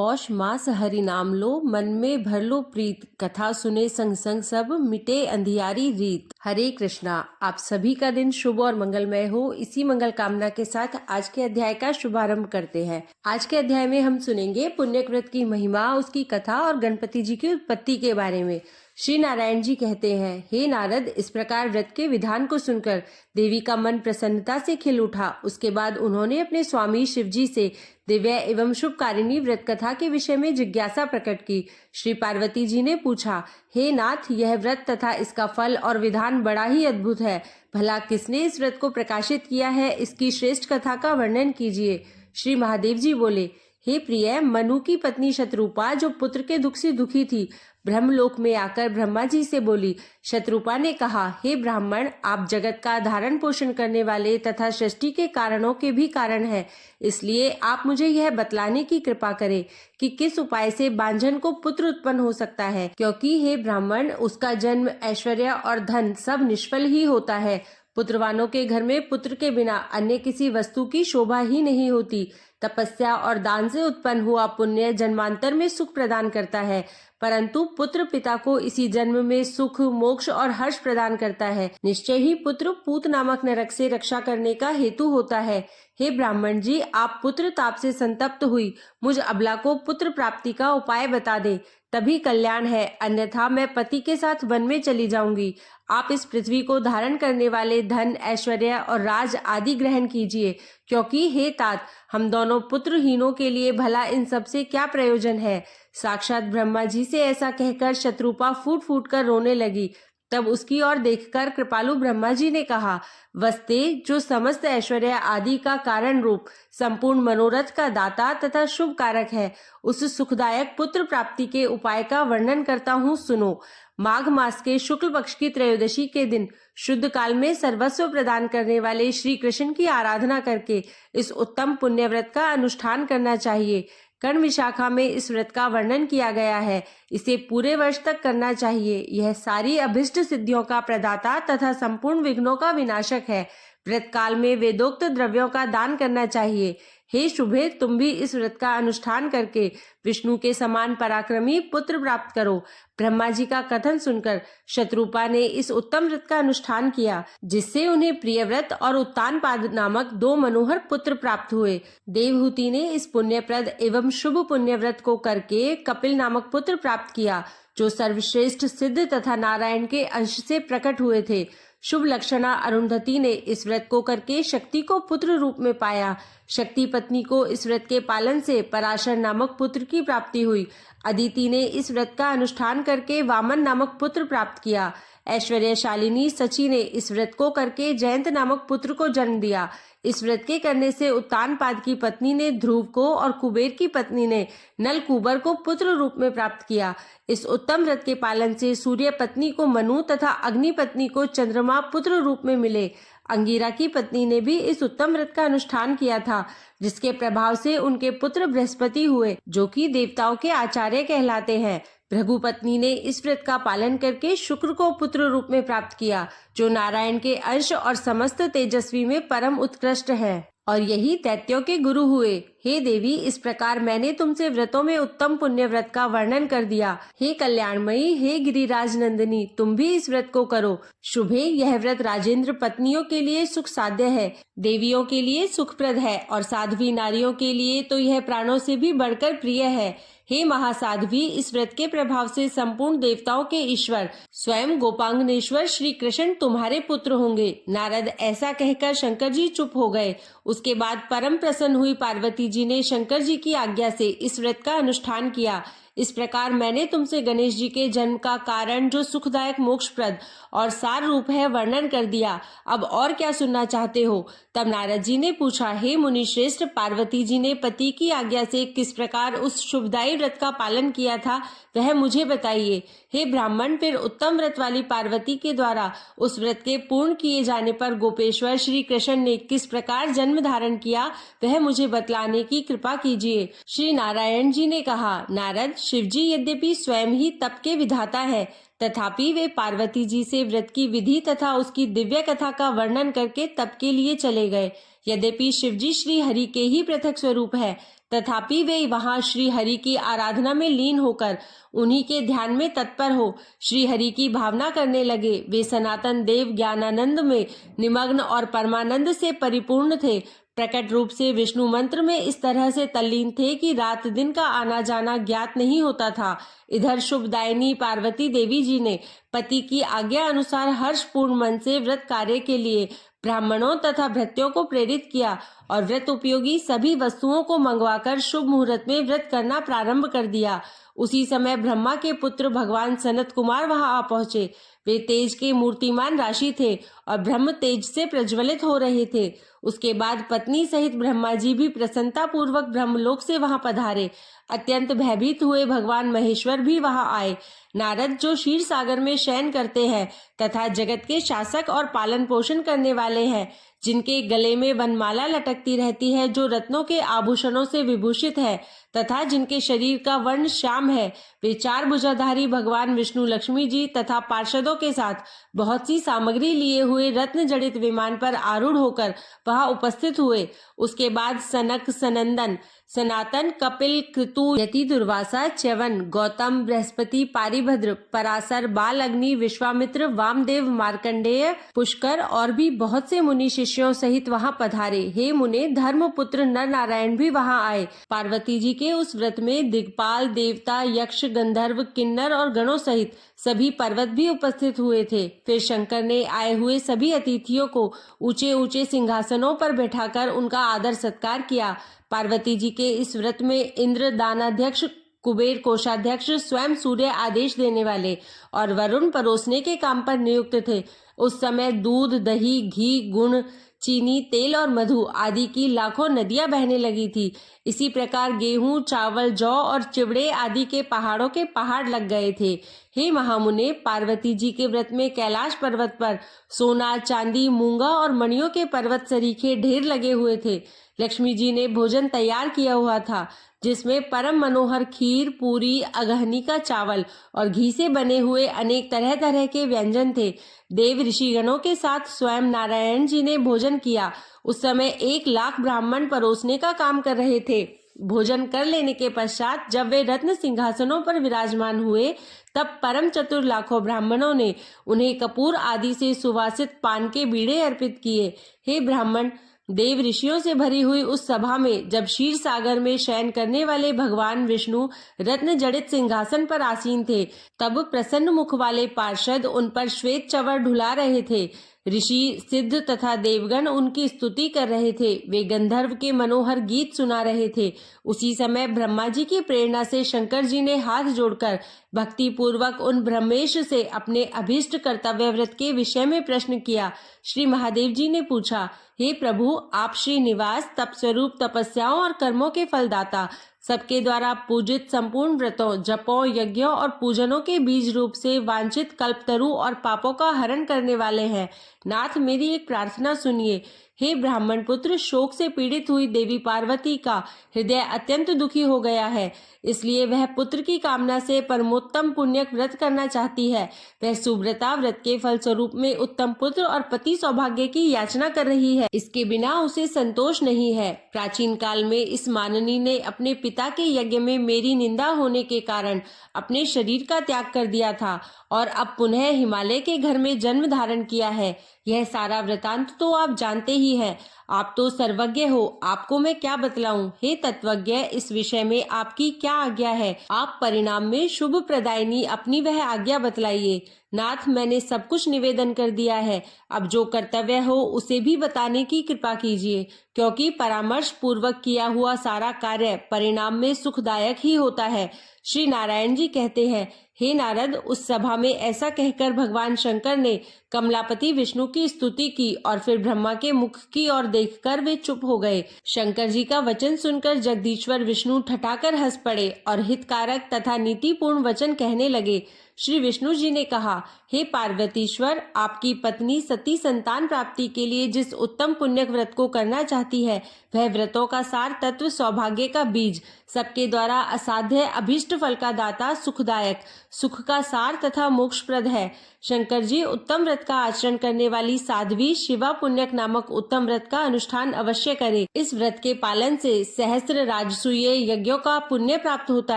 पौष मास हरि नाम लो, मन में भर लो प्रीत, कथा सुने संग संग सब, मिटे अंधियारी रीत। हरे कृष्णा। आप सभी का दिन शुभ और मंगलमय हो, इसी मंगल कामना के साथ आज के अध्याय का शुभारंभ करते हैं। आज के अध्याय में हम सुनेंगे पुण्यक व्रत की महिमा, उसकी कथा और गणपति जी की उत्पत्ति के बारे में। श्री नारायण जी कहते हैं, हे नारद, इस प्रकार व्रत के विधान को सुनकर देवी का मन प्रसन्नता से खिल उठा। उसके बाद उन्होंने अपने स्वामी शिव जी से दिव्य एवं शुभकारिणी व्रत कथा के विषय में जिज्ञासा प्रकट की। श्री पार्वती जी ने पूछा, हे नाथ, यह व्रत तथा इसका फल और विधान बड़ा ही अद्भुत है। भला किसने इस व्रत को प्रकाशित किया है? इसकी श्रेष्ठ कथा का वर्णन कीजिए। श्री महादेव जी बोले, हे प्रिय, मनु की पत्नी शत्रुपा जो पुत्र के दुख से दुखी थी, ब्रह्मलोक में आकर ब्रह्मा जी से बोली। शत्रुपा ने कहा, हे ब्राह्मण, आप जगत का धारण पोषण करने वाले तथा सृष्टि के कारणों के भी कारण हैं, इसलिए आप मुझे यह बतलाने की कृपा करें कि किस उपाय से बांझन को पुत्र उत्पन्न हो सकता है, क्योंकि हे ब्राह्मण, उसका जन्म, ऐश्वर्य और धन सब निष्फल ही होता है। पुत्रवानों के घर में पुत्र के बिना अन्य किसी वस्तु की शोभा ही नहीं होती। तपस्या और दान से उत्पन्न हुआ पुण्य जन्मांतर में सुख प्रदान करता है, परंतु पुत्र पिता को इसी जन्म में सुख, मोक्ष और हर्ष प्रदान करता है। निश्चय ही पुत्र पूत नामक नरक से रक्षा करने का हेतु होता है। हे ब्राह्मण जी, आप पुत्र ताप से संतप्त हुई मुझ अबला को पुत्र प्राप्ति का उपाय बता दे, तभी कल्याण है, अन्यथा मैं पति के साथ वन में चली जाऊंगी। आप इस पृथ्वी को धारण करने वाले धन, ऐश्वर्य और राज आदि ग्रहण कीजिए, क्योंकि हे तात, हम दोनों पुत्रहीनों के लिए भला इन सब से क्या प्रयोजन है। साक्षात ब्रह्मा जी से ऐसा कहकर शत्रुपा फूट फूट कर रोने लगी। तब उसकी ओर देखकर कृपालु ब्रह्मा जी ने कहा, वस्ते, जो समस्त ऐश्वर्य आदि का कारण रूप, संपूर्ण मनोरथ का दाता तथा शुभ कारक है, उस सुखदायक पुत्र प्राप्ति के उपाय का वर्णन करता हूँ, सुनो। माघ मास के शुक्ल पक्ष की त्रयोदशी के दिन शुद्ध काल में सर्वस्व प्रदान करने वाले श्री कृष्ण की आराधना करके इस उत्तम पुण्य व्रत का अनुष्ठान करना चाहिए। कर्ण विशाखा में इस व्रत का वर्णन किया गया है। इसे पूरे वर्ष तक करना चाहिए। यह सारी अभिष्ट सिद्धियों का प्रदाता तथा संपूर्ण विघ्नों का विनाशक है। व्रत काल में वेदोक्त द्रव्यों का दान करना चाहिए। हे शुभे, तुम भी इस व्रत का अनुष्ठान करके विष्णु के समान पराक्रमी पुत्र प्राप्त करो। ब्रह्मा जी का कथन सुनकर शत्रुपा ने इस उत्तम व्रत का अनुष्ठान किया, जिससे उन्हें प्रियव्रत और उत्तानपाद नामक दो मनोहर पुत्र प्राप्त हुए। देवहूति ने इस पुण्यप्रद एवं शुभ पुण्य व्रत को करके कपिल नामक पुत्र प्राप्त किया, जो सर्वश्रेष्ठ सिद्ध तथा नारायण के अंश से प्रकट हुए थे। शुभ लक्षणा अरुंधति ने इस व्रत को करके शक्ति को पुत्र रूप में पाया। शक्ति पत्नी को इस व्रत के पालन से पराशर नामक पुत्र की प्राप्ति हुई। अदिति ने इस व्रत का अनुष्ठान करके वामन नामक पुत्र प्राप्त किया। ऐश्वर्यशालिनी सची ने इस व्रत को करके जयंत नामक पुत्र को जन्म दिया। इस व्रत के करने से उत्तानपाद की पत्नी ने ध्रुव को और कुबेर की पत्नी ने नलकूबर को पुत्र रूप में प्राप्त किया। इस उत्तम व्रत के पालन से सूर्य पत्नी को मनु तथा अग्नि पत्नी को चंद्रमा पुत्र रूप में मिले। अंगिरा की पत्नी ने भी इस उत्तम व्रत का अनुष्ठान किया था, जिसके प्रभाव से उनके पुत्र बृहस्पति हुए, जो कि देवताओं के आचार्य कहलाते हैं। भृगु पत्नी ने इस व्रत का पालन करके शुक्र को पुत्र रूप में प्राप्त किया, जो नारायण के अंश और समस्त तेजस्वी में परम उत्कृष्ट है, और यही दैत्यों के गुरु हुए। हे देवी, इस प्रकार मैंने तुमसे व्रतों में उत्तम पुण्य व्रत का वर्णन कर दिया। हे कल्याणमयी, हे गिरिराज नंदिनी, तुम भी इस व्रत को करो। शुभे, यह व्रत राजेंद्र पत्नियों के लिए सुख साध्य है, देवियों के लिए सुखप्रद है, और साध्वी नारियों के लिए तो यह प्राणों से भी बढ़कर प्रिय है। हे महासाध्वी, इस व्रत के प्रभाव से संपूर्ण देवताओं के ईश्वर स्वयं गोपांगनेश्वर श्री कृष्ण तुम्हारे पुत्र होंगे। नारद ऐसा कहकर शंकर जी चुप हो गए। उसके बाद परम प्रसन्न हुई पार्वती जी ने शंकर जी की आज्ञा से इस व्रत का अनुष्ठान किया। इस प्रकार मैंने तुमसे गणेश जी के जन्म का कारण, जो सुखदायक मोक्षप्रद और सार रूप है, वर्णन कर दिया। अब और क्या सुनना चाहते हो? तब नारद जी ने पूछा, हे मुनि श्रेष्ठ, पार्वती जी ने पति की आज्ञा से किस प्रकार उस शुभदायी व्रत का पालन किया था, वह मुझे बताइए। हे ब्राह्मण, फिर उत्तम व्रत वाली पार्वती के द्वारा उस व्रत के पूर्ण किए जाने पर गोपेश्वर श्री कृष्ण ने किस प्रकार जन्म धारण किया, वह मुझे बतलाने की कृपा कीजिए। श्री नारायण जी ने कहा, नारद, शिवजी यद्यपि स्वयं ही तप के विधाता है, तथापि वे पार्वती जी से व्रत की विधि तथा उसकी दिव्य कथा का वर्णन करके तप के लिए चले गए। यद्यपि शिवजी श्री हरि के ही पृथक स्वरूप है, तथापि वे वहां श्री हरि की आराधना में लीन होकर उन्हीं के ध्यान में तत्पर हो श्री हरि की भावना करने लगे। वे सनातन देव ज्ञानानंद में निमग्न और परमानंद से परिपूर्ण थे। प्रकट रूप से विष्णु मंत्र में इस तरह से तल्लीन थे कि रात दिन का आना जाना ज्ञात नहीं होता था। इधर शुभदायिनी पार्वती देवी जी ने पति की आज्ञा अनुसार हर्षपूर्ण मन से व्रत कार्य के लिए ब्राह्मणों तथा भृत्यों को प्रेरित किया और व्रत उपयोगी सभी वस्तुओं को मंगवाकर शुभ मुहूर्त में व्रत करना प्रारंभ कर दिया। उसी समय ब्रह्मा के पुत्र भगवान सनत कुमार वहां आ पहुंचे। वे तेज के मूर्तिमान राशि थे और ब्रह्म तेज से प्रज्वलित हो रहे थे। उसके बाद पत्नी सहित ब्रह्मा जी भी प्रसन्नता पूर्वक ब्रह्मलोक से वहां पधारे। अत्यंत भयभीत हुए भगवान महेश्वर भी वहां आए। नारद जो क्षीर सागर में शयन करते हैं तथा जगत के शासक और पालन पोषण करने वाले हैं, जिनके गले में वनमाला लटकती रहती है, जो रत्नों के आभूषणों से विभूषित है तथा जिनके शरीर का वर्ण श्याम है, वे चार भुजाधारी भगवान विष्णु लक्ष्मी जी तथा पार्षदों के साथ बहुत सी सामग्री लिए हुए रत्न जड़ित विमान पर आरूढ़ होकर वहां उपस्थित हुए। उसके बाद सनक, सनंदन, सनातन, कपिल, कृतु, यति, दुर्वासा, च्यवन, गौतम, बृहस्पति, पारिभद्र, पराशर, बाल, अग्नि, विश्वामित्र, वामदेव, मार्कंडेय, पुष्कर और भी बहुत से मुनि शिष्यों सहित वहां पधारे। हे मुने, धर्मपुत्र नर नारायण भी वहां आए। पार्वती जी के उस व्रत में दिग्पाल, देवता, यक्ष, गंधर्व, किन्नर और गणों सहित सभी पर्वत भी उपस्थित हुए थे। फिर शंकर ने आए हुए सभी अतिथियों को ऊंचे ऊंचे सिंहासनों पर बैठाकर उनका आदर सत्कार किया। पार्वती जी के इस व्रत में इंद्र दानाध्यक्ष, कुबेर कोषाध्यक्ष, स्वयं सूर्य आदेश देने वाले और वरुण परोसने के काम पर नियुक्त थे। उस समय दूध, दही, घी, गुड़, चीनी, तेल और मधु आदि की लाखों नदियां बहने लगी थी। इसी प्रकार गेहूं, चावल, जौ और चिवड़े आदि के पहाड़ों के पहाड़ लग गए थे। हे महामुने, पार्वती जी के व्रत में कैलाश पर्वत पर सोना, चांदी, मूंगा और मणियों के पर्वत सरीखे ढेर लगे हुए थे। लक्ष्मी जी ने भोजन तैयार किया हुआ था, जिसमें परम मनोहर खीर, पूरी, अगहनी का चावल और घी से बने हुए अनेक तरह तरह के व्यंजन थे। देव ऋषिगणों के साथ स्वयं नारायण जी ने भोजन किया। उस समय 1,00,000 ब्राह्मण परोसने का काम कर रहे थे। भोजन कर लेने के पश्चात जब वे रत्न सिंहासनों पर विराजमान हुए, तब परम चतुर लाखों ब्राह्मणों ने उन्हें कपूर आदि से सुवासित पान के बीड़े अर्पित किए। हे ब्राह्मण, देव ऋषियों से भरी हुई उस सभा में जब क्षीर सागर में शयन करने वाले भगवान विष्णु रत्न जड़ित सिंहासन पर आसीन थे, तब प्रसन्न मुख वाले पार्षद उन पर श्वेत चवर ढुला रहे थे। ऋषि, सिद्ध तथा देवगण उनकी स्तुति कर रहे थे। वे गंधर्व के मनोहर गीत सुना रहे थे। उसी समय ब्रह्मा जी की प्रेरणा से शंकर जी ने हाथ जोड़कर भक्ति पूर्वक उन ब्रह्मेश से अपने अभीष्ट कर्तव्य व्रत के विषय में प्रश्न किया। श्री महादेव जी ने पूछा, हे प्रभु, आप श्रीनिवास, तप स्वरूप, तपस्याओं और कर्मों के फलदाता, सबके द्वारा पूजित संपूर्ण व्रतों, जपों, यज्ञों और पूजनों के बीज रूप से वांछित कल्पतरु और पापों का हरण करने वाले हैं। नाथ, मेरी एक प्रार्थना सुनिए। हे ब्राह्मण पुत्र, शोक से पीड़ित हुई देवी पार्वती का हृदय अत्यंत दुखी हो गया है, इसलिए वह पुत्र की कामना से परमोत्तम पुण्यक व्रत करना चाहती है। वह सुव्रता व्रत के फल स्वरूप में उत्तम पुत्र और पति सौभाग्य की याचना कर रही है। इसके बिना उसे संतोष नहीं है। प्राचीन काल में इस माननी ने अपने पिता के यज्ञ में मेरी निंदा होने के कारण अपने शरीर का त्याग कर दिया था और अब पुनः हिमालय के घर में जन्म धारण किया है। यह सारा वृतांत तो आप जानते ही हैं। आप तो सर्वज्ञ हो, आपको मैं क्या बतलाऊं। हे तत्वज्ञ, इस विषय में आपकी क्या आज्ञा है? आप परिणाम में शुभ प्रदायिनी अपनी वह आज्ञा बतलाइए। नाथ, मैंने सब कुछ निवेदन कर दिया है। अब जो कर्तव्य हो उसे भी बताने की कृपा कीजिए, क्योंकि परामर्श पूर्वक किया हुआ सारा कार्य परिणाम में सुखदायक ही होता है। श्री नारायण जी कहते हैं, हे नारद, उस सभा में ऐसा कहकर भगवान शंकर ने कमलापति विष्णु की स्तुति की और फिर ब्रह्मा के मुख की ओर देखकर वे चुप हो गए। शंकर जी का वचन सुनकर जगदीश्वर विष्णु ठठाकर हंस पड़े और हितकारक तथा नीतिपूर्ण वचन कहने लगे। श्री विष्णु जी ने कहा, हे पार्वतीश्वर, आपकी पत्नी सती संतान प्राप्ति के लिए जिस उत्तम पुण्यक व्रत को करना चाहती है, वह व्रतों का सार तत्व, सौभाग्य का बीज, सबके द्वारा असाध्य अभीष्ट फल का दाता, सुखदायक, सुख का सार तथा मोक्षप्रद है। शंकर जी, उत्तम व्रत का आचरण करने वाली साध्वी शिवा पुण्यक नामक उत्तम व्रत का अनुष्ठान अवश्य करे। इस व्रत के पालन से सहस्त्र राजसूय यज्ञों का पुण्य प्राप्त होता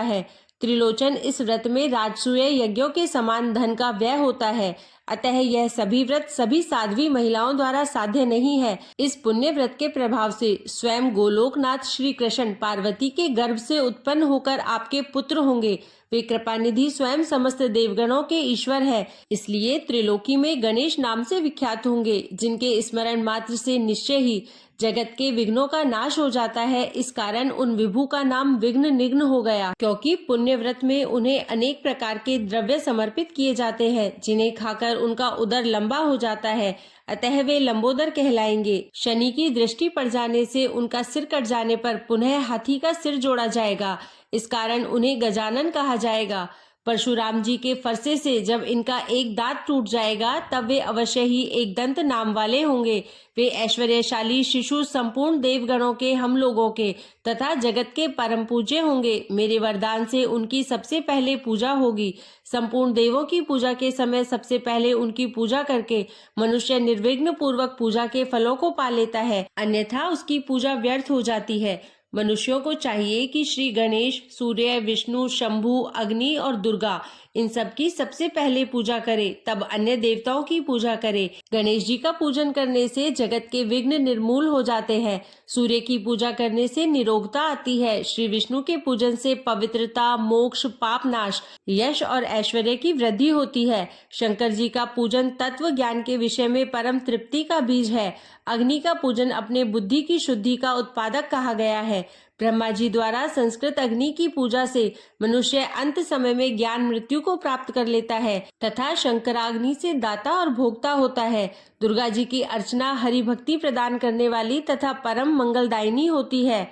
है। त्रिलोचन, इस व्रत में राजसूय यज्ञों के समान धन का व्यय होता है। अतः यह सभी व्रत सभी साध्वी महिलाओं द्वारा साध्य नहीं है। इस पुण्य व्रत के प्रभाव से स्वयं गोलोकनाथ श्री कृष्ण पार्वती के गर्भ से उत्पन्न होकर आपके पुत्र होंगे। वे कृपानिधि स्वयं समस्त देवगणों के ईश्वर है, इसलिए त्रिलोकी में गणेश नाम से विख्यात होंगे, जिनके स्मरण मात्र से निश्चय ही जगत के विघ्नों का नाश हो जाता है। इस कारण उन विभु का नाम विघ्न निघ्न हो गया, क्योंकि पुण्य व्रत में उन्हें अनेक प्रकार के द्रव्य समर्पित किए जाते हैं, जिन्हें खाकर उनका उदर लंबा हो जाता है। अतः वे लंबोदर कहलाएंगे। शनि की दृष्टि पड़ जाने से उनका सिर कट जाने पर पुनः हाथी का सिर जोड़ा जाएगा। इस कारण उन्हें गजानन कहा जाएगा। परशुराम जी के फरसे से जब इनका एक दांत टूट जाएगा, तब वे अवश्य ही एक दंत नाम वाले होंगे। वे ऐश्वर्यशाली शिशु संपूर्ण देवगणों के, हम लोगों के तथा जगत के परम पूज्य होंगे। मेरे वरदान से उनकी सबसे पहले पूजा होगी। संपूर्ण देवों की पूजा के समय सबसे पहले उनकी पूजा करके मनुष्य निर्विघ्न पूर्वक पूजा के फलों को पा लेता है, अन्यथा उसकी पूजा व्यर्थ हो जाती है। मनुष्यों को चाहिए कि श्री गणेश, सूर्य, विष्णु, शंभु, अग्नि और दुर्गा, इन सब की सबसे पहले पूजा करे, तब अन्य देवताओं की पूजा करे। गणेश जी का पूजन करने से जगत के विघ्न निर्मूल हो जाते हैं। सूर्य की पूजा करने से निरोगता आती है। श्री विष्णु के पूजन से पवित्रता, मोक्ष, पाप नाश, यश और ऐश्वर्य की वृद्धि होती है। शंकर जी का पूजन तत्व ज्ञान के विषय में परम तृप्ति का बीज है। अग्नि का पूजन अपने बुद्धि की शुद्धि का उत्पादक कहा गया है। ब्रह्मा जी द्वारा संस्कृत अग्नि की पूजा से मनुष्य अंत समय में ज्ञान मृत्यु को प्राप्त कर लेता है तथा शंकराग्नि से दाता और भोक्ता होता है। दुर्गा जी की अर्चना हरि भक्ति प्रदान करने वाली तथा परम मंगलदायिनी होती है।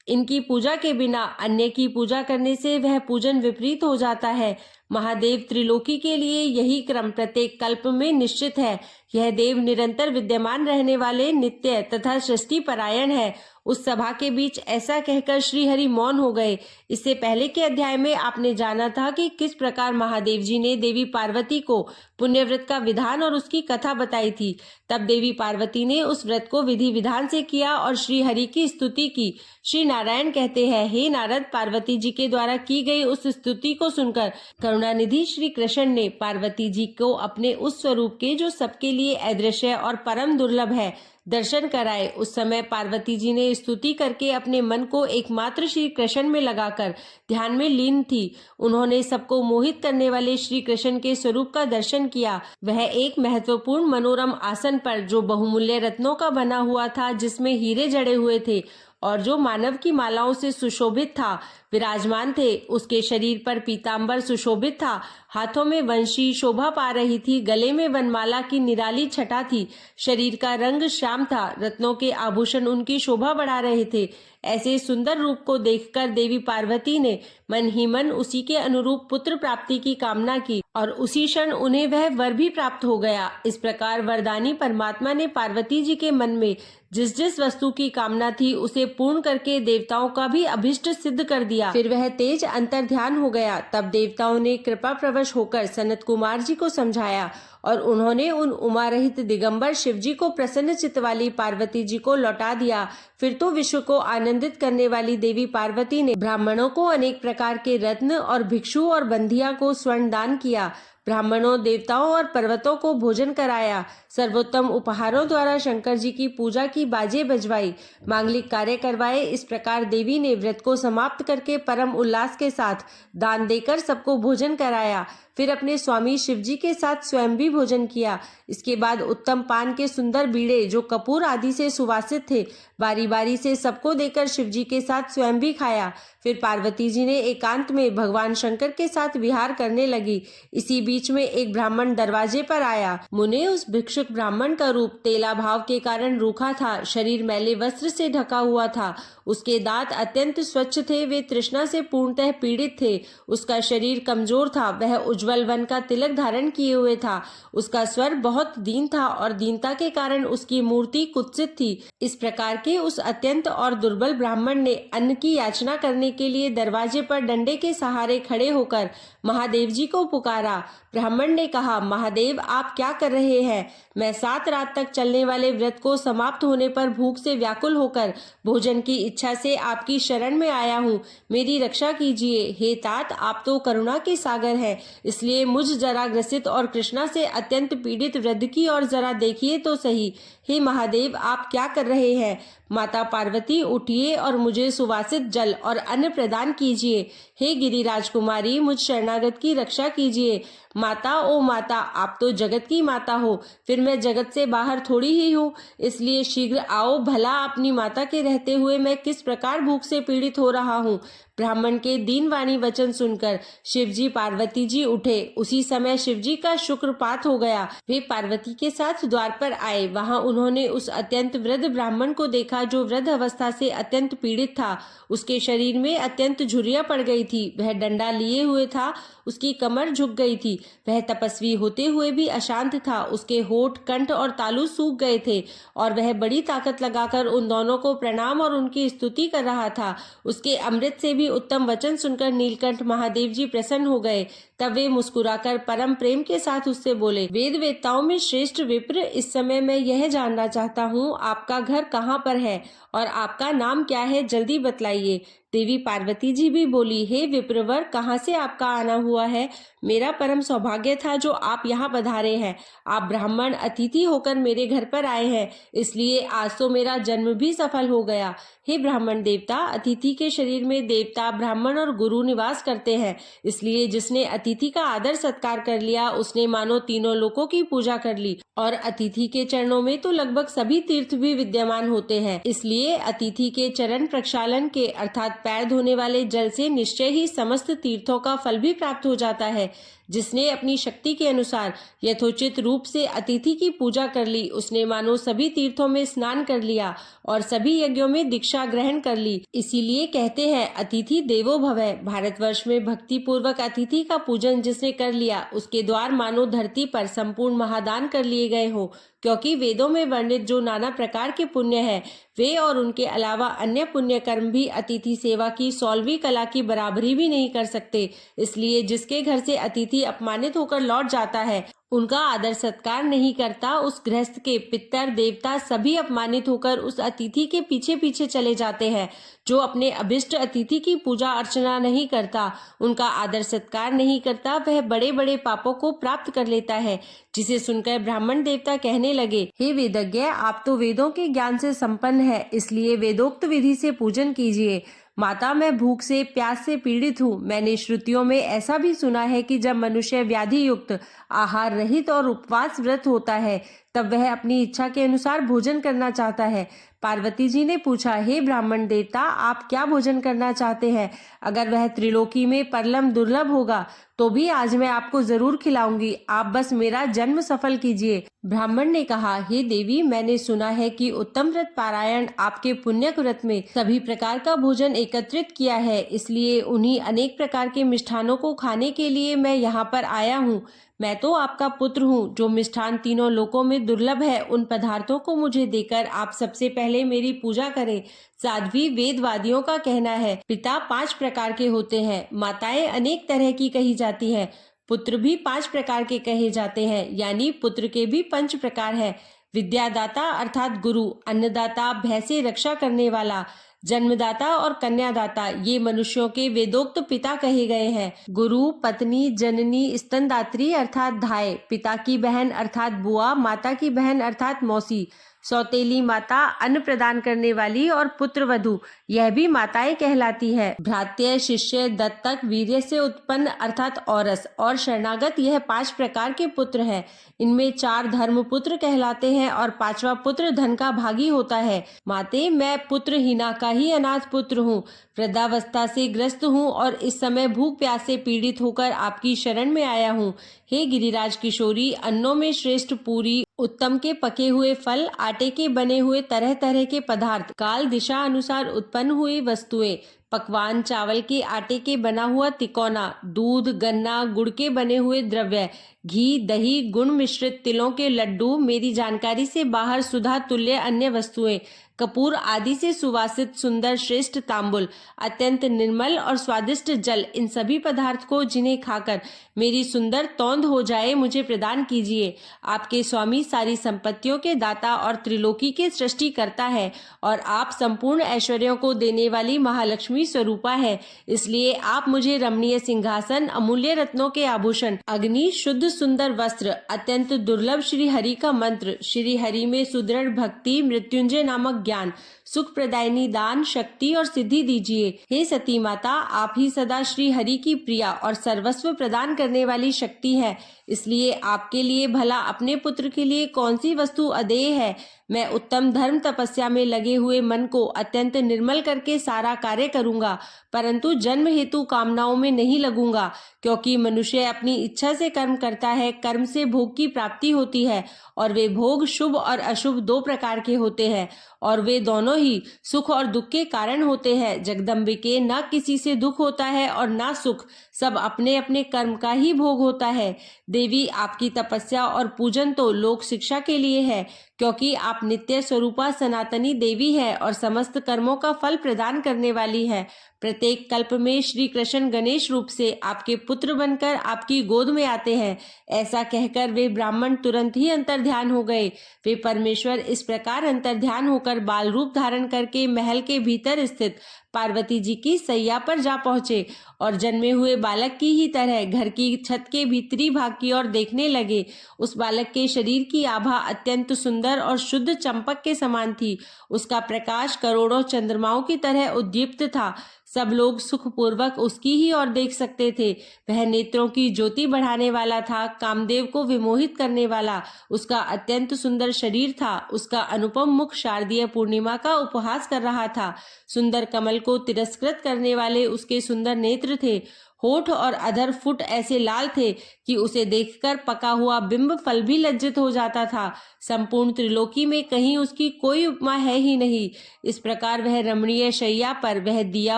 इनकी पूजा के बिना अन्य की पूजा करने से वह पूजन विपरीत हो जाता है। महादेव त्रिलोकी के लिए यही क्रम प्रत्येक कल्प में निश्चित है। यह देव निरंतर विद्यमान रहने वाले, नित्य तथा सृष्टि परायण है। उस सभा के बीच ऐसा कहकर श्री हरि मौन हो गए। इससे पहले के अध्याय में आपने जाना था कि किस प्रकार महादेव जी ने देवी पार्वती को पुण्यव्रत का विधान और उसकी कथा बताई थी। तब देवी पार्वती ने उस व्रत को विधि विधान से किया और श्री हरि की स्तुति की। श्री नारायण कहते हैं, हे नारद, पार्वती जी के द्वारा की गई उस स्तुति को सुनकर करुणानिधि श्री कृष्ण ने पार्वती जी को अपने उस स्वरूप के, जो सबके लिए अदृश्य और परम दुर्लभ है, दर्शन कराए। उस समय पार्वती जी ने स्तुति करके अपने मन को एकमात्र श्री कृष्ण में लगाकर ध्यान में लीन थी। उन्होंने सबको मोहित करने वाले श्री कृष्ण के स्वरूप का दर्शन किया। वह एक महत्वपूर्ण मनोरम आसन पर, जो बहुमूल्य रत्नों का बना हुआ था, जिसमें हीरे जड़े हुए थे और जो मानव की मालाओं से सुशोभित था, विराजमान थे। उसके शरीर पर पीतांबर सुशोभित था, हाथों में वंशी शोभा पा रही थी, गले में वनमाला की निराली छटा थी, शरीर का रंग श्याम था, रत्नों के आभूषण उनकी शोभा बढ़ा रहे थे। ऐसे सुंदर रूप को देखकर देवी पार्वती ने मन ही मन उसी के अनुरूप पुत्र प्राप्ति की कामना की और उसी क्षण उन्हें वह वर भी प्राप्त हो गया। इस प्रकार वरदानी परमात्मा ने पार्वती जी के मन में जिस जिस वस्तु की कामना थी, उसे पूर्ण करके देवताओं का भी अभिष्ट सिद्ध कर दिया। फिर वह तेज अंतर ध्यान हो गया। तब देवताओं ने कृपा प्रवश होकर सनत कुमार जी को समझाया और उन्होंने उन उमा रहित दिगंबर शिव जी को प्रसन्न चित्त वाली पार्वती जी को लौटा दिया। फिर तो विश्व को आनंदित करने वाली देवी पार्वती ने ब्राह्मणों को अनेक प्रकार के रत्न और भिक्षु और बंधिया को स्वर्ण दान किया। ब्राह्मणों, देवताओं और पर्वतों को भोजन कराया। सर्वोत्तम उपहारों द्वारा शंकर जी की पूजा की, बाजे बजवाई, मांगलिक कार्य करवाए। इस प्रकार देवी ने व्रत को समाप्त करके परम उल्लास के साथ दान देकर सबको भोजन कराया। फिर अपने स्वामी शिव जी के साथ स्वयं भी भोजन किया। इसके बाद उत्तम पान के सुंदर बीड़े, जो कपूर आदि से सुवासित थे, बारी बारी से सबको देकर शिव जी के साथ स्वयं भी खाया। फिर पार्वती जी ने एकांत में भगवान शंकर के साथ विहार करने लगी। इसी बीच बीच में एक ब्राह्मण दरवाजे पर आया। मुने, उस भिक्षुक ब्राह्मण का रूप तेलाभाव के कारण रूखा था, शरीर मैले वस्त्र से ढका हुआ था, उसके दांत अत्यंत स्वच्छ थे, वे तृष्णा से पूर्णतः पीड़ित थे, उसका शरीर कमजोर था, वह उज्जवल वन का तिलक धारण किए हुए था, उसका स्वर बहुत दीन था और दीनता के कारण उसकी मूर्ति कुत्सित थी। इस प्रकार के उस अत्यंत और दुर्बल ब्राह्मण ने अन्न की याचना करने के लिए दरवाजे पर डंडे के सहारे खड़े होकर महादेव जी को पुकारा। ब्राह्मण ने कहा, महादेव, आप क्या कर रहे हैं? मैं 7 रात तक चलने वाले व्रत को समाप्त होने पर भूख से व्याकुल होकर भोजन की इच्छा से आपकी शरण में आया हूँ, मेरी रक्षा कीजिए। हे तात, आप तो करुणा के सागर हैं, इसलिए मुझ जरा ग्रसित और कृष्णा से अत्यंत पीड़ित वृद्ध की ओर जरा देखिए तो सही। हे महादेव, आप क्या कर रहे हैं? माता पार्वती, उठिए और मुझे सुवासित जल और अन्न प्रदान कीजिए। हे गिरिराज कुमारी, मुझ शरणागत की रक्षा कीजिए। माता, ओ माता, आप तो जगत की माता हो, फिर मैं जगत से बाहर थोड़ी ही हूँ, इसलिए शीघ्र आओ। भला अपनी माता के रहते हुए मैं किस प्रकार भूख से पीड़ित हो रहा हूँ। ब्राह्मण के दीनवाणी वचन सुनकर शिवजी पार्वती जी उठे। उसी समय शिवजी का शुक्रपात हो गया। वे पार्वती के साथ द्वार पर आए। वहां उन्होंने उस अत्यंत वृद्ध ब्राह्मण को देखा जो वृद्ध अवस्था से अत्यंत पीड़ित था। उसके शरीर में अत्यंत झुर्रियां पड़ गई थी, वह डंडा लिए हुए था, उसकी कमर झुक गई थी, वह तपस्वी होते हुए भी अशांत था, उसके होठ, कंठ और तालु सूख गए थे और वह बड़ी ताकत लगाकर उन दोनों को प्रणाम और उनकी स्तुति कर रहा था। उसके अमृत से भी उत्तम वचन सुनकर नीलकंठ महादेव जी प्रसन्न हो गए। तब वे मुस्कुराकर परम प्रेम के साथ उससे बोले, वेद वेत्ताओं में श्रेष्ठ विप्र, इस समय मैं यह जानना चाहता हूँ, आपका घर कहाँ पर है और आपका नाम क्या है, जल्दी बतलाइए। देवी पार्वती जी भी बोली, हे विप्रवर, कहाँ से आपका आना हुआ है? मेरा परम सौभाग्य था जो आप यहाँ पधारे हैं। आप ब्राह्मण अतिथि होकर मेरे घर पर आए हैं, इसलिए आज तो मेरा जन्म भी सफल हो गया। हे ब्राह्मण देवता, अतिथि के शरीर में देवता, ब्राह्मण और गुरु निवास करते हैं, इसलिए जिसने अतिथि का आदर सत्कार कर लिया उसने मानो तीनों लोकों की पूजा कर ली। और अतिथि के चरणों में तो लगभग सभी तीर्थ भी विद्यमान होते हैं, इसलिए अतिथि के चरण प्रक्षालन के अर्थात पैर धोने वाले जल से निश्चय ही समस्त तीर्थों का फल भी प्राप्त हो जाता है। जिसने अपनी शक्ति के अनुसार यथोचित रूप से अतिथि की पूजा कर ली, उसने मानो सभी तीर्थों में स्नान कर लिया और सभी यज्ञों में दीक्षा ग्रहण कर ली। इसीलिए कहते हैं, अतिथि देवो भवः। भारतवर्ष में भक्ति पूर्वक अतिथि का पूजन जिसने कर लिया, उसके द्वार मानो धरती पर संपूर्ण महादान कर लिए गए हो, क्योंकि वेदों में वर्णित जो नाना प्रकार के पुण्य है, वे और उनके अलावा अन्य पुण्य कर्म भी अतिथि सेवा की 16वीं कला की बराबरी भी नहीं कर सकते। इसलिए जिसके घर से अतिथि अपमानित होकर लौट जाता है, उनका आदर सत्कार नहीं करता, उस गृहस्थ के पितर देवता सभी अपमानित होकर उस अतिथि के पीछे पीछे चले जाते हैं। जो अपने अभिष्ट अतिथि की पूजा अर्चना नहीं करता, उनका आदर सत्कार नहीं करता, वह बड़े बड़े पापों को प्राप्त कर लेता है। जिसे सुनकर ब्राह्मण देवता कहने लगे, हे वेदज्ञ, आप तो वेदों के ज्ञान से संपन्न है, इसलिए वेदोक्त विधि से पूजन कीजिए। माता, मैं भूख से प्यास से पीड़ित हूँ। मैंने श्रुतियों में ऐसा भी सुना है कि जब मनुष्य व्याधि युक्त आहार रहित और उपवास व्रत होता है, तब वह अपनी इच्छा के अनुसार भोजन करना चाहता है। पार्वती जी ने पूछा, हे ब्राह्मण देवता, आप क्या भोजन करना चाहते हैं? अगर वह त्रिलोकी में परलम दुर्लभ होगा तो भी आज मैं आपको जरूर खिलाऊंगी, आप बस मेरा जन्म सफल कीजिए। ब्राह्मण ने कहा, हे देवी, मैंने सुना है कि उत्तम व्रत पारायण आपके पुण्य व्रत में सभी प्रकार का भोजन एकत्रित किया है, इसलिए उन्हीं अनेक प्रकार के मिष्ठानों को खाने के लिए मैं यहाँ पर आया हूँ। मैं तो आपका पुत्र हूँ। जो मिष्ठान तीनों लोकों में दुर्लभ है, उन पदार्थों को मुझे देकर आप सबसे पहले मेरी पूजा करें। साध्वी वेदवादियों का कहना है, पिता 5 प्रकार के होते हैं, माताएं अनेक तरह की कही जाती हैं, पुत्र भी 5 प्रकार के कहे जाते हैं, यानी पुत्र के भी 5 प्रकार हैं। विद्यादाता अर्थात गुरु, अन्नदाता भय से रक्षा करने वाला, जन्मदाता और कन्यादाता ये मनुष्यों के वेदोक्त पिता कहे गए हैं। गुरु, पत्नी, जननी, स्तनदात्री अर्थात धाय, पिता की बहन अर्थात बुआ, माता की बहन अर्थात मौसी, सौतेली माता, अन्न प्रदान करने वाली और पुत्र वधु, यह भी माताएं कहलाती है। भ्रात्य, शिष्य, दत्तक, वीर्य से उत्पन्न अर्थात औरस और शरणागत, यह 5 प्रकार के पुत्र हैं। इनमें 4 धर्म पुत्र कहलाते हैं और 5वां पुत्र धन का भागी होता है। माते, मैं पुत्रहीना का ही अनाथ पुत्र हूँ। वृद्धावस्था से ग्रस्त हूँ और इस समय भूख प्यास से पीड़ित होकर आपकी शरण में आया हूँ। हे गिरिराज किशोरी, अन्नों में श्रेष्ठ पूरी, उत्तम के पके हुए फल, आटे के बने हुए तरह तरह के पदार्थ, काल दिशा अनुसार उत्पन्न हुई वस्तुएं, पकवान, चावल के आटे के बना हुआ तिकोना, दूध, गन्ना, गुड़ के बने हुए द्रव्य, घी, दही, गुण मिश्रित तिलों के लड्डू, मेरी जानकारी से बाहर सुधा तुल्य अन्य वस्तुएं, कपूर आदि से सुवासित सुंदर श्रेष्ठ तांबुल, अत्यंत निर्मल और स्वादिष्ट जल, इन सभी पदार्थ को जिन्हें खाकर मेरी सुंदर तौंद हो जाए, मुझे प्रदान कीजिए। आपके स्वामी सारी संपत्तियों के दाता और त्रिलोकी के सृष्टि करता है और आप संपूर्ण ऐश्वर्यों को देने वाली महालक्ष्मी स्वरूपा है। इसलिए आप मुझे रमणीय सिंहासन, अमूल्य रत्नों के आभूषण, अग्नि, शुद्ध सुंदर वस्त्र, अत्यंत दुर्लभ श्री हरि का मंत्र, श्री हरि में सुदृढ़ भक्ति, मृत्युंजय नामक ज्ञान, सुख प्रदायिनी दान, शक्ति और सिद्धि दीजिए। हे सती माता, आप ही सदा श्री हरि की प्रिया और सर्वस्व प्रदान करने वाली शक्ति है। इसलिए आपके लिए भला अपने पुत्र के लिए कौन सी वस्तु अदेय है। मैं उत्तम धर्म तपस्या में लगे हुए मन को अत्यंत निर्मल करके सारा कार्य करूंगा, परंतु जन्म हेतु कामनाओं में नहीं लगूंगा, क्योंकि मनुष्य अपनी इच्छा से कर्म करता है। कर्म से भोग की प्राप्ति होती है और वे भोग शुभ और अशुभ 2 प्रकार के होते हैं और वे दोनों ही सुख और दुख के कारण होते हैं। जगदम्बिके, न किसी से दुख होता है और न सुख, सब अपने अपने कर्म का ही भोग होता है। देवी, आपकी तपस्या और पूजन तो लोक शिक्षा के लिए है, क्योंकि आप नित्य स्वरूपा सनातनी देवी है और समस्त कर्मों का फल प्रदान करने वाली है। प्रत्येक कल्प में श्री कृष्ण गणेश रूप से आपके पुत्र बनकर आपकी गोद में आते हैं। ऐसा कहकर वे ब्राह्मण तुरंत ही अंतर्ध्यान हो गए। वे परमेश्वर इस प्रकार अंतर्ध्यान होकर बाल रूप धारण करके महल के भीतर स्थित पार्वती जी की सैया पर जा पहुंचे और जन्मे हुए बालक की ही तरह घर की छत के भीतरी भाग की ओर देखने लगे। उस बालक के शरीर की आभा अत्यंत सुंदर और शुद्ध चंपक के समान थी। उसका प्रकाश करोड़ों चंद्रमाओं की तरह उद्दीप्त था। सब लोग सुखपूर्वक उसकी ही ओर देख सकते थे। वह नेत्रों की ज्योति बढ़ाने वाला था, कामदेव को विमोहित करने वाला। उसका अत्यंत सुंदर शरीर था। उसका अनुपम मुख शारदीय पूर्णिमा का उपहास कर रहा था। सुंदर कमल को तिरस्कृत करने वाले उसके सुंदर नेत्र थे। होठ और अधर फुट ऐसे लाल थे कि उसे देखकर पका हुआ बिंब फल भी लज्जित हो जाता था। संपूर्ण त्रिलोकी में कहीं उसकी कोई उपमा है ही नहीं। इस प्रकार वह रमणीय शैया पर वह दिया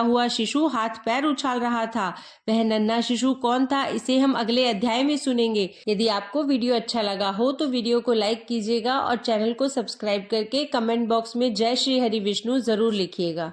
हुआ शिशु हाथ पैर उछाल रहा था। वह नन्हा शिशु कौन था, इसे हम अगले अध्याय में सुनेंगे। यदि आपको वीडियो अच्छा लगा हो तो वीडियो को लाइक कीजिएगा और चैनल को सब्सक्राइब करके कमेंट बॉक्स में जय श्री हरि विष्णु जरूर लिखिएगा।